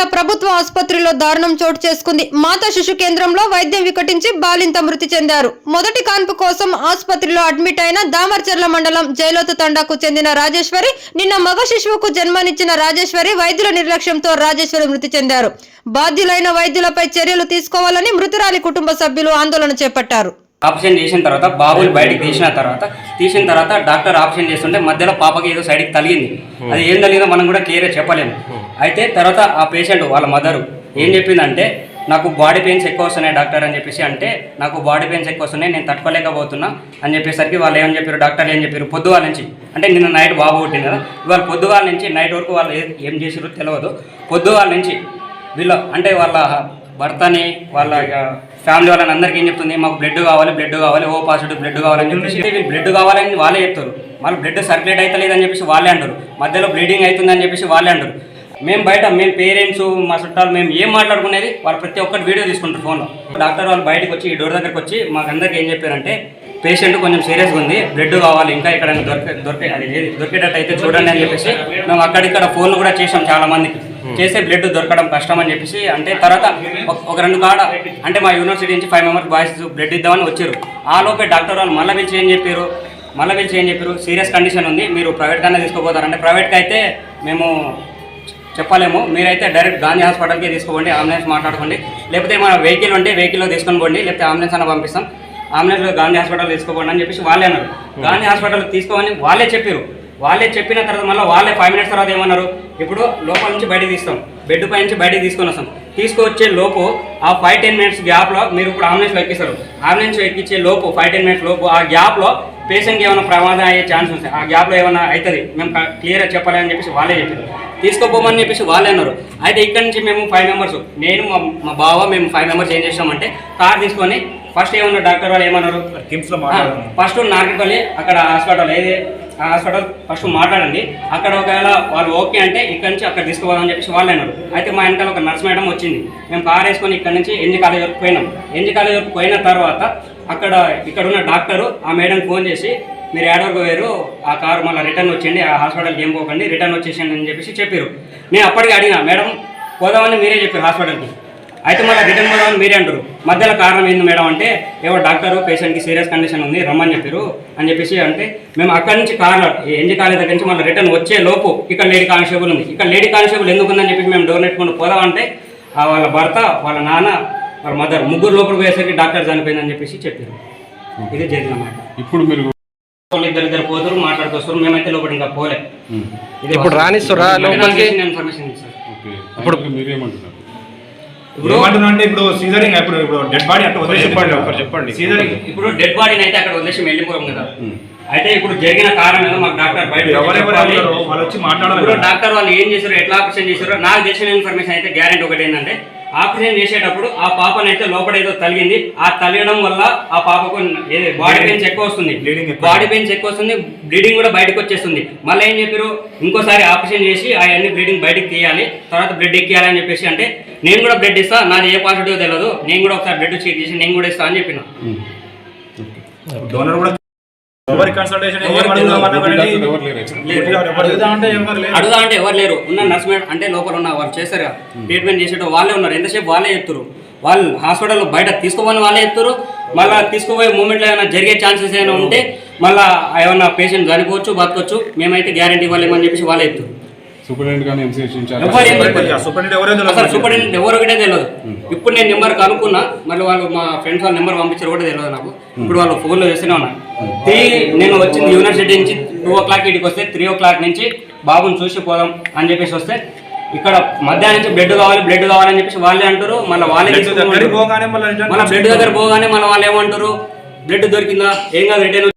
జిల్లా ప్రభుత్వ ఆసుపత్రిలో దారుణం చోటు చేసుకుంది. మాతా శిశు కేంద్రంలో వైద్యం వికటించి బాలింత మృతి చెందారు. మొదటి కాన్పు కోసం ఆసుపత్రిలో అడ్మిట్ అయిన దామర్చర్ల మండలం జైలోతు తండాకు చెందిన రాజేశ్వరి నిన్న మగ శిశువుకు జన్మనిచ్చిన రాజేశ్వరి వైద్యుల నిర్లక్ష్యంతో రాజేశ్వరి మృతి చెందారు. బాధ్యులైన వైద్యులపై చర్యలు తీసుకోవాలని మృతురాలి కుటుంబ సభ్యులు ఆందోళన చేపట్టారు. ఆపరేషన్ చేసిన తర్వాత బాబుని బయటకు తీసిన తర్వాత డాక్టర్ ఆపరేషన్ చేస్తుంటే మధ్యలో పాపకి ఏదో సైడ్కి తగిలింది. అది ఏం తగిలిందో మనం కూడా క్లియర్గా చెప్పలేము. అయితే తర్వాత ఆ పేషెంట్ వాళ్ళ మదరు ఏం చెప్పిందంటే, నాకు బాడీ పెయిన్స్ ఎక్కువ వస్తున్నాయి డాక్టర్ అని చెప్పేసి అంటే, నాకు బాడీ పెయిన్స్ ఎక్కువ వస్తున్నాయి, నేను తట్టుకోలేకపోతున్నా అని చెప్పేసరికి వాళ్ళు ఏమని చెప్పారు, డాక్టర్లు ఏం చెప్పారు, పొద్దుగాల నుంచి అంటే నిన్న నైట్ బాబు పుట్టింది కదా, ఇవాళ పొద్దుగాల నుంచి నైట్ వరకు వాళ్ళు ఏం చేసారో తెలియదు. పొద్దుగాల నుంచి వీళ్ళు అంటే వాళ్ళ భర్తని వాళ్ళ ఫ్యామిలీ వాళ్ళని అందరికీ ఏం చెప్తుంది, మాకు బ్లడ్ కావాలి, ఓ పాజిటివ్ బ్లడ్ కావాలని చెప్పేసి వీళ్ళు బ్లడ్ కావాలని వాళ్ళే చెప్తారు. వాళ్ళు బ్లడ్ సర్క్యులేట్ అవుతలేదని చెప్పేసి వాళ్ళే అంటారు, మధ్యలో బ్లీడింగ్ అవుతుందని చెప్పేసి వాళ్ళే అంటారు. మేము పేరెంట్స్ మా చుట్టాలు మేము ఏం మాట్లాడుకునేది వాళ్ళు ప్రతి ఒక్కటి వీడియో తీసుకుంటారు ఫోన్లో. డాక్టర్ వాళ్ళు బయటకు వచ్చి ఈ డోర్ దగ్గరకు వచ్చి మాకు అందరికీ ఏం చెప్పారంటే, పేషెంట్ కొంచెం సీరియస్గా ఉంది, బ్లడ్ కావాలి, ఇంకా ఇక్కడ దొరికేటట్టు అయితే చూడండి అని చెప్పేసి మేము అక్కడిక్కడ ఫోన్లు కూడా చేసాం చాలా మందికి. చేస్తే బ్లడ్ దొరకడం కష్టం అని చెప్పేసి అంటే తర్వాత ఒక 2 కాడ అంటే మా యూనివర్సిటీ నుంచి 5 మెంబర్స్ బాయ్స్ బ్లడ్ ఇద్దామని వచ్చారు. ఆ లోపే డాక్టర్ వాళ్ళు మళ్ళీ పిలిచి ఏం చెప్పారు, సీరియస్ కండిషన్ ఉంది, మీరు ప్రైవేట్ కన్నా తీసుకోపోతారంటే, ప్రైవేట్కి అయితే మేము చెప్పలేము, మీరైతే డైరెక్ట్ గాంధీ హాస్పిటల్కి తీసుకోండి, అంబులెన్స్ మాట్లాడుకోండి, లేకపోతే మన వెహికల్ ఉంటే వెహికల్లో తీసుకొని పోండి, లేకపోతే అంబులెన్స్ అన్న పంపిస్తాం, అంబులెన్స్లో గాంధీ హాస్పిటల్ తీసుకోపోండి అని చెప్పేసి వాళ్ళే అన్నారు. గాంధీ హాస్పిటల్ తీసుకోమని వాళ్ళే చెప్పారు. వాళ్ళే చెప్పిన తర్వాత మళ్ళీ వాళ్ళే 5 మినిట్స్ తర్వాత ఏమన్నారు, ఇప్పుడు లోపల నుంచి బయటకు తీస్తాం, బెడ్ పై నుంచి బయటకు తీసుకొని వస్తాం, తీసుకొచ్చే లోపు ఆ 5-10 మినిట్స్ గ్యాప్లో మీరు ఇప్పుడు అంబులెన్స్లో ఎక్కిస్తారు, అంబులెన్స్లో ఎక్కించే లోపు 5-10 మినిట్స్ లోపు ఆ గ్యాప్లో పేషెంట్కి ఏమైనా ప్రమాదం అయ్యే ఛాన్స్ ఉంటాయి, ఆ గ్యాప్లో ఏమైనా అవుతుంది, మేము క్లియర్గా చెప్పాలి అని చెప్పేసి వాళ్ళే చెప్పారు. తీసుకోపోమని చెప్పేసి వాళ్ళే అన్నారు. అయితే ఇక్కడ నుంచి మేము 5 మెంబర్స్, నేను మా బావ, మేము 5 మెంబర్స్ ఏం చేసామంటే కార్ తీసుకొని ఫస్ట్ ఏమన్నారు డాక్టర్ వాళ్ళు ఏమన్నారు, ఫస్ట్ నార్కపల్లి అక్కడ హాస్పిటల్ ఫస్ట్ మాట్లాడండి, అక్కడ ఒకవేళ వాళ్ళు ఓకే అంటే ఇక్కడ నుంచి అక్కడ తీసుకోవాలని చెప్పేసి వాళ్ళు అన్నారు. అయితే మా వెనకాల ఒక నర్స్ మేడం వచ్చింది, మేము కార్ వేసుకొని ఇక్కడ నుంచి ఎన్జీ కాలేజ్ వరకు పోయినాం. ఎన్జీ కాలేజ్ వరకు పోయిన తర్వాత ఇక్కడ ఉన్న డాక్టరు ఆ మేడంకి ఫోన్ చేసి, మీరు ఏడవరకు పోయారు, ఆ కారు మళ్ళీ రిటర్న్ వచ్చేయండి, ఆ హాస్పిటల్కి ఏం పోకండి, రిటర్న్ వచ్చేసేయండి అని చెప్పేసి చెప్పారు. నేను అప్పటికి అడిగినా, మేడం పోదామని మీరే చెప్పారు హాస్పిటల్కి, అయితే మళ్ళీ రిటర్న్ పోదామని మీరే అంటారు, మధ్యలో కారణం ఏంది మేడం అంటే, ఎవరు డాక్టరు పేషెంట్కి సీరియస్ కండిషన్ ఉంది రమ్మని చెప్పారు అని చెప్పేసి అంటే, మేము అక్కడి నుంచి కార్లో ఎన్జీ కాలేజ్ దగ్గర నుంచి మళ్ళీ రిటర్న్ వచ్చే లోపు ఇక్కడ లేడీ కానిస్టేబుల్ ఉంది, ఇక్కడ లేడీ కానిస్టేబుల్ ఎందుకుందని చెప్పేసి మేము డోర్ నెట్టుకుంటూ పోదామంటే, వాళ్ళ భర్త, వాళ్ళ నాన్న, వాళ్ళ మదర్ ముగ్గురు లోపల పోయేసరికి డాక్టర్ చనిపోయిందని చెప్పేసి చెప్పారు. ఇది జరిగిన మాట. ఇప్పుడు మీరు ఇద్దరు పోతారు, మాట్లాడుకొస్తారు, మేమైతే లోపల ఇంకా పోలే. ఇప్పుడు రానిస్తారా లోపలికి? Information sir. ఇప్పుడు మీరేమంటున్నారు? ఇప్పుడు సీజరింగ్, ఇప్పుడు డెడ్ బాడీ అంటే చెప్పండి. సీజరింగ్ ఇప్పుడు డెడ్ బాడీని అయితే అక్కడ వదిలేసి వెళ్ళిపోయాం కదా. అయితే ఇప్పుడు జరిగిన కారణం ఏదో మాకు డాక్టర్ బయట వాళ్ళు వచ్చి మాట్లాడారు. డాక్టర్ వాళ్ళు ఏం చేశారు, ఎట్లా ఆపరేషన్ చేశారో నాకు తెలిసిన ఇన్ఫర్మేషన్ అయితే గ్యారెంటీ ఒకటి ఏంటంటే, ఆపరేషన్ చేసేటప్పుడు ఆ పాపనైతే లోపల ఏదో తగిలింది, ఆ తగలడం వల్ల ఆ పాపకు బాడీ పెయిన్స్ ఎక్కువ వస్తుంది, బ్లీడింగ్ కూడా బయటకు వచ్చేస్తుంది. మళ్ళీ ఏం చెప్పారు, ఇంకోసారి ఆపరేషన్ చేసి అవన్నీ బ్లీడింగ్ బయటకు తీయాలి, తర్వాత బ్లడ్ ఎక్కియాలని చెప్పేసి అంటే, నేను కూడా బ్లడ్ ఇస్తా, నాది ఏ పాజిటివ్ తెలియదు, నేను కూడా ఒకసారి బ్లడ్ చెక్ చేసి నేను కూడా ఇస్తా అని చెప్పిన. అడుగుదా అంటే ఎవరు లేరు, ఉన్న నర్స్ మేడం అంటే లోపల ఉన్న వాళ్ళు చేస్తారు ట్రీట్మెంట్ చేసేటో వాళ్ళే ఉన్నారు, ఎంతసేపు వాళ్ళే చెప్తారు, వాళ్ళు హాస్పిటల్లో బయట తీసుకోమని వాళ్ళే చెప్తారు. మళ్ళీ తీసుకుపోయే మూమెంట్లో ఏమైనా జరిగే ఛాన్సెస్ ఏమైనా ఉంటే మళ్ళీ ఏమన్నా పేషెంట్ చనిపోవచ్చు, బతకొచ్చు, మేమైతే గ్యారెంటీ ఇవ్వలేమని చెప్పేసి వాళ్ళే చెప్తారు. సూపరింటెండెంట్ ఎవరు ఒకటే తెలియదు. ఇప్పుడు నేను నెంబర్ కనుక్కున్నా, మళ్ళీ వాళ్ళు మా ఫ్రెండ్స్ వాళ్ళ నెంబర్ పంపించారు కూడా తెలియదు నాకు. ఇప్పుడు వాళ్ళు ఫోన్లో చేస్తూనే ఉన్నా. నేను వచ్చింది యూనివర్సిటీ నుంచి 2 o'clock ఇంటికి వస్తే 3 o'clock నుంచి బాబుని చూసి పోదాం అని చెప్పేసి వస్తే, ఇక్కడ మధ్యాహ్నం నుంచి బ్లడ్ కావాలని చెప్పేసి వాళ్ళే అంటారు. మళ్ళీ వాళ్ళే మళ్ళీ బ్లడ్ దగ్గర పోగానే మళ్ళీ వాళ్ళు ఏమంటారు, బ్లడ్ దొరికిందా, ఏం కాదు రిటర్న్